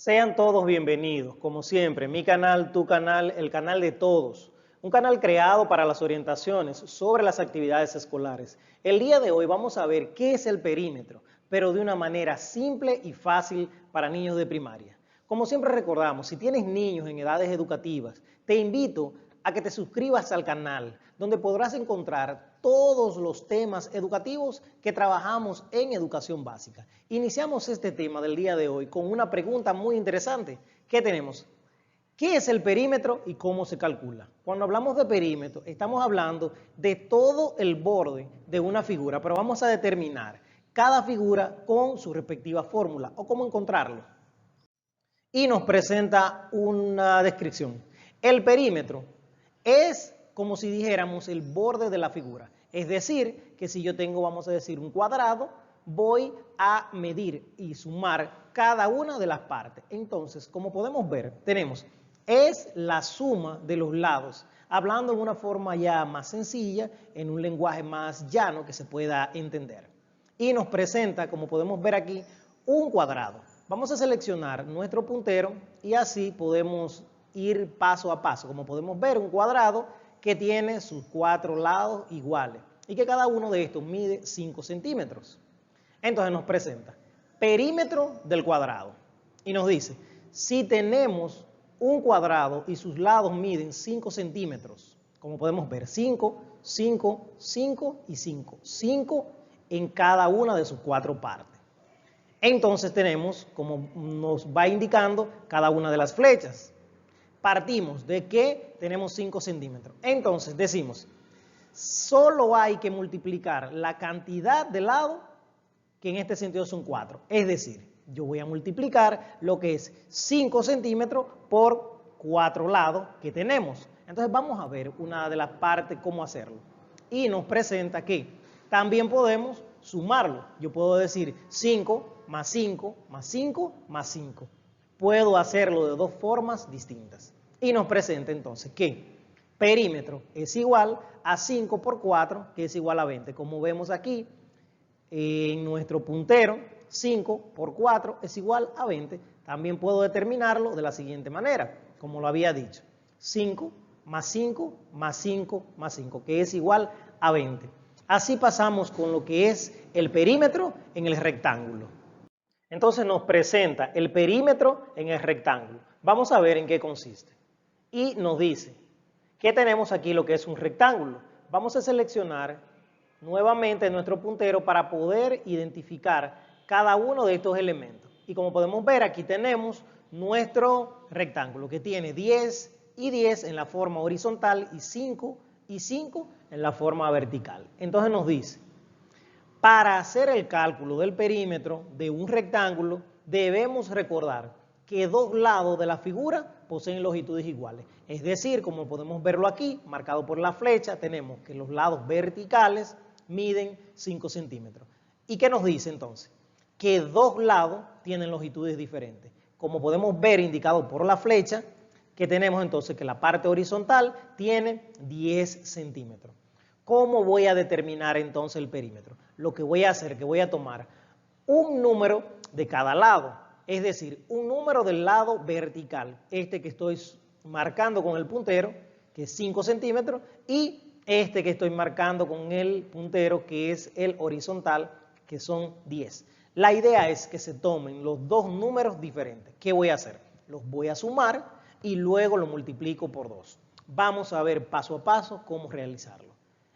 Sean todos bienvenidos, como siempre, mi canal, tu canal, el canal de todos. Un canal creado para las orientaciones sobre las actividades escolares. El día de hoy vamos a ver qué es el perímetro, pero de una manera simple y fácil para niños de primaria. Como siempre recordamos, si tienes niños en edades educativas, te invito a que te suscribas al canal, donde podrás encontrar todos los temas educativos que trabajamos en educación básica. Iniciamos este tema del día de hoy con una pregunta muy interesante. ¿Qué tenemos? ¿Qué es el perímetro y cómo se calcula? Cuando hablamos de perímetro, estamos hablando de todo el borde de una figura, pero vamos a determinar cada figura con su respectiva fórmula o cómo encontrarlo. Y nos presenta una descripción. El perímetro es como si dijéramos el borde de la figura. Es decir, que si yo tengo, vamos a decir, un cuadrado, voy a medir y sumar cada una de las partes. Entonces, como podemos ver, tenemos, es la suma de los lados, hablando en una forma ya más sencilla, en un lenguaje más llano que se pueda entender. Y nos presenta, como podemos ver aquí, un cuadrado. Vamos a seleccionar nuestro puntero y así podemos ir paso a paso. Como podemos ver, un cuadrado que tiene sus 4 lados iguales y que cada uno de estos mide 5 centímetros. Entonces nos presenta perímetro del cuadrado y nos dice, si tenemos un cuadrado y sus lados miden 5 centímetros, como podemos ver, 5, 5, 5 y 5, 5 en cada una de sus 4 partes. Entonces tenemos, como nos va indicando, cada una de las flechas. Partimos de que tenemos 5 centímetros. Entonces decimos, solo hay que multiplicar la cantidad de lados, que en este sentido son 4. Es decir, yo voy a multiplicar lo que es 5 centímetros por 4 lados que tenemos. Entonces vamos a ver una de las partes cómo hacerlo. Y nos presenta que también podemos sumarlo. Yo puedo decir 5 más 5 más 5 más 5. Puedo hacerlo de dos formas distintas. Y nos presenta entonces que perímetro es igual a 5 por 4, que es igual a 20. Como vemos aquí en nuestro puntero, 5 por 4 es igual a 20. También puedo determinarlo de la siguiente manera, como lo había dicho. 5 más 5 más 5 más 5, que es igual a 20. Así pasamos con lo que es el perímetro en el rectángulo. Entonces nos presenta el perímetro en el rectángulo. Vamos a ver en qué consiste. Y nos dice que tenemos aquí lo que es un rectángulo. Vamos a seleccionar nuevamente nuestro puntero para poder identificar cada uno de estos elementos. Y como podemos ver, aquí tenemos nuestro rectángulo que tiene 10 y 10 en la forma horizontal y 5 y 5 en la forma vertical. Entonces nos dice, para hacer el cálculo del perímetro de un rectángulo, debemos recordar que dos lados de la figura poseen longitudes iguales. Es decir, como podemos verlo aquí, marcado por la flecha, tenemos que los lados verticales miden 5 centímetros. ¿Y qué nos dice entonces? Que dos lados tienen longitudes diferentes. Como podemos ver indicado por la flecha, que tenemos entonces que la parte horizontal tiene 10 centímetros. ¿Cómo voy a determinar entonces el perímetro? Lo que voy a hacer es que voy a tomar un número de cada lado, es decir, un número del lado vertical, este que estoy marcando con el puntero, que es 5 centímetros, y este que estoy marcando con el puntero, que es el horizontal, que son 10. La idea es que se tomen los dos números diferentes. ¿Qué voy a hacer? Los voy a sumar y luego lo multiplico por 2. Vamos a ver paso a paso cómo realizarlo.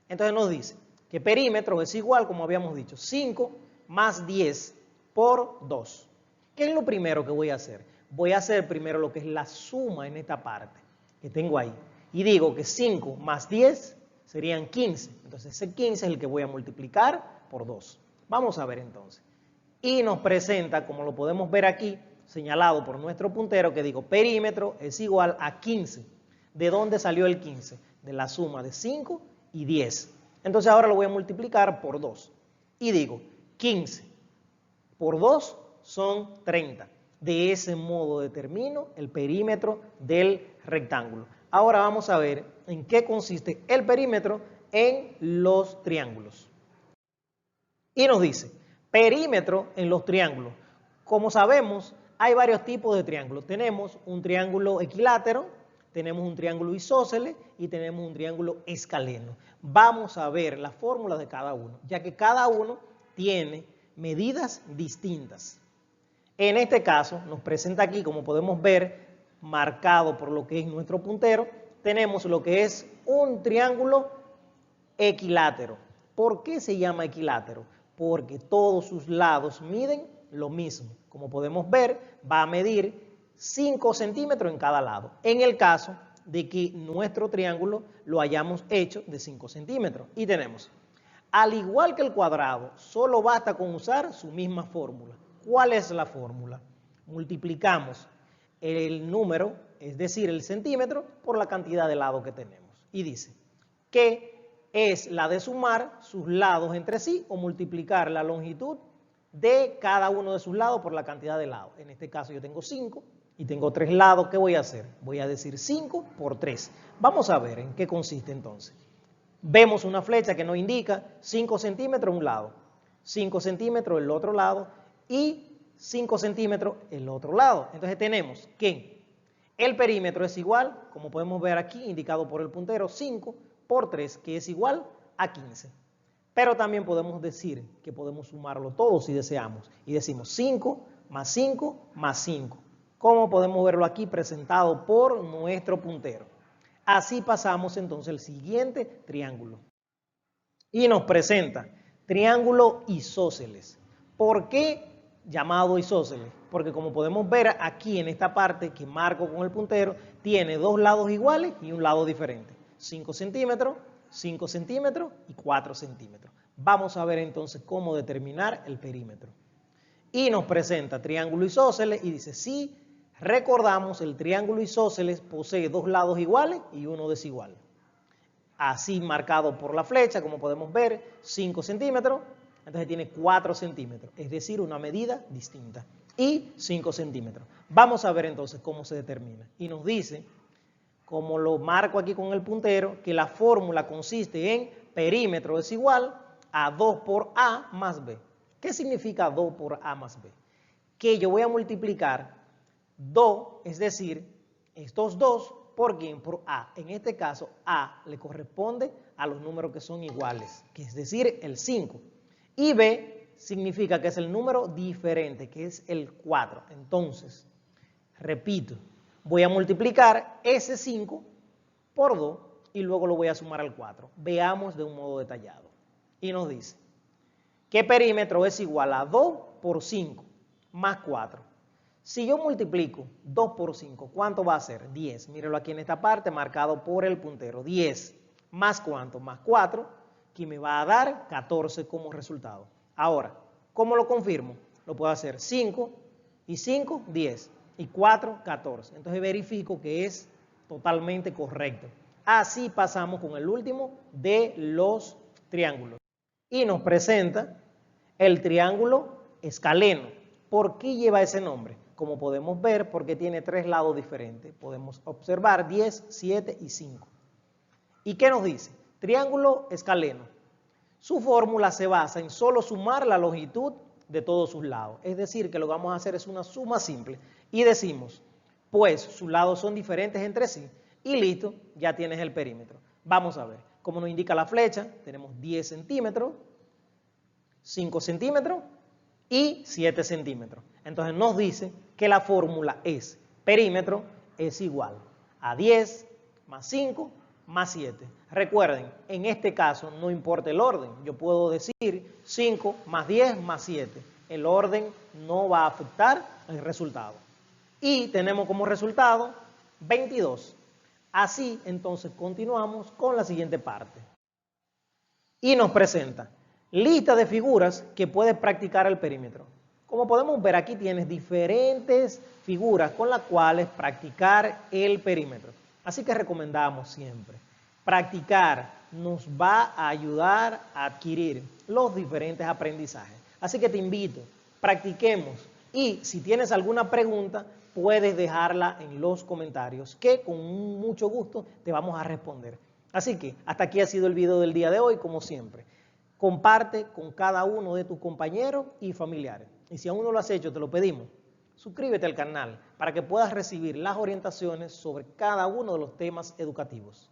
Entonces nos dice que perímetro es igual, como habíamos dicho, 5 más 10 por 2. ¿Qué es lo primero que voy a hacer? Voy a hacer primero lo que es la suma en esta parte que tengo ahí. Y digo que 5 más 10 serían 15. Entonces ese 15 es el que voy a multiplicar por 2. Vamos a ver entonces. Y nos presenta, como lo podemos ver aquí, señalado por nuestro puntero, que digo perímetro es igual a 15. ¿De dónde salió el 15? De la suma de 5 y 10. Entonces ahora lo voy a multiplicar por 2. Y digo 15 por 2 son 30. De ese modo determino el perímetro del rectángulo. Ahora vamos a ver en qué consiste el perímetro en los triángulos. Y nos dice, perímetro en los triángulos. Como sabemos, Hay varios tipos de triángulos. Tenemos un triángulo equilátero, tenemos un triángulo isósceles y tenemos un triángulo escaleno. Vamos a ver las fórmulas de cada uno, ya que cada uno tiene medidas distintas. En este caso, nos presenta aquí, como podemos ver, marcado por lo que es nuestro puntero, tenemos lo que es un triángulo equilátero. ¿Por qué se llama equilátero? Porque todos sus lados miden lo mismo. Como podemos ver, va a medir 5 centímetros en cada lado. En el caso de que nuestro triángulo lo hayamos hecho de 5 centímetros. Y tenemos, al igual que el cuadrado, solo basta con usar su misma fórmula. ¿Cuál es la fórmula? Multiplicamos el número, es decir, el centímetro, por la cantidad de lados que tenemos. Y dice que es la de sumar sus lados entre sí o multiplicar la longitud de cada uno de sus lados por la cantidad de lados. En este caso yo tengo 5 y tengo 3 lados. ¿Qué voy a hacer? Voy a decir 5 por 3. Vamos a ver en qué consiste entonces. Vemos una flecha que nos indica 5 centímetros un lado, 5 centímetros el otro lado y 5 centímetros el otro lado. Entonces tenemos que el perímetro es igual, como podemos ver aquí, indicado por el puntero, 5 por 3, que es igual a 15. Pero también podemos decir que podemos sumarlo todo si deseamos. Y decimos 5 más 5 más 5. ¿Cómo podemos verlo aquí presentado por nuestro puntero? Así pasamos entonces al siguiente triángulo. Y nos presenta triángulo isósceles. ¿Por qué llamado isósceles? Porque como podemos ver aquí en esta parte que marco con el puntero, tiene dos lados iguales y un lado diferente. 5 centímetros, 5 centímetros y 4 centímetros. Vamos a ver entonces cómo determinar el perímetro. Y nos presenta triángulo isósceles y dice, si recordamos, el triángulo isósceles posee dos lados iguales y uno desigual. Así marcado por la flecha, como podemos ver, 5 centímetros, entonces tiene 4 centímetros, es decir, una medida distinta. Y 5 centímetros. Vamos a ver entonces cómo se determina. Y nos dice, como lo marco aquí con el puntero, que la fórmula consiste en perímetro es igual a 2 por A más B. ¿Qué significa 2 por A más B? Que yo voy a multiplicar 2, es decir, estos dos, ¿por quién? Por A. En este caso, A le corresponde a los números que son iguales, que es decir, el 5. Y B significa que es el número diferente, que es el 4. Entonces, repito, voy a multiplicar ese 5 por 2 y luego lo voy a sumar al 4. Veamos de un modo detallado. Y nos dice que perímetro es igual a 2 por 5 más 4. Si yo multiplico 2 por 5, ¿cuánto va a ser? 10. Mírenlo aquí en esta parte, marcado por el puntero. 10 más ¿cuánto? Más 4, que me va a dar 14 como resultado. Ahora, ¿cómo lo confirmo? Lo puedo hacer 5 y 5, 10 y 4, 14. Entonces verifico que es totalmente correcto. Así pasamos con el último de los triángulos. Y nos presenta el triángulo escaleno. ¿Por qué lleva ese nombre? Como podemos ver, porque tiene 3 lados diferentes. Podemos observar 10, 7 y 5. ¿Y qué nos dice? Triángulo escaleno. Su fórmula se basa en solo sumar la longitud de todos sus lados. Es decir, que lo que vamos a hacer es una suma simple. Y decimos, pues sus lados son diferentes entre sí. Y listo, ya tienes el perímetro. Vamos a ver. Como nos indica la flecha, tenemos 10 centímetros, 5 centímetros y 7 centímetros. Entonces nos dice que la fórmula es perímetro es igual a 10 más 5 más 7. Recuerden, en este caso no importa el orden. Yo puedo decir 5 más 10 más 7. El orden no va a afectar el resultado. Y tenemos como resultado 22. Así, entonces, continuamos con la siguiente parte. Y nos presenta lista de figuras que puedes practicar el perímetro. Como podemos ver, aquí tienes diferentes figuras con las cuales practicar el perímetro. Así que recomendamos siempre. Practicar nos va a ayudar a adquirir los diferentes aprendizajes. Así que te invito, practiquemos. Y si tienes alguna pregunta, puedes dejarla en los comentarios, que con mucho gusto te vamos a responder. Así que hasta aquí ha sido el video del día de hoy, como siempre. Comparte con cada uno de tus compañeros y familiares. Y si aún no lo has hecho, te lo pedimos, Suscríbete al canal para que puedas recibir las orientaciones sobre cada uno de los temas educativos.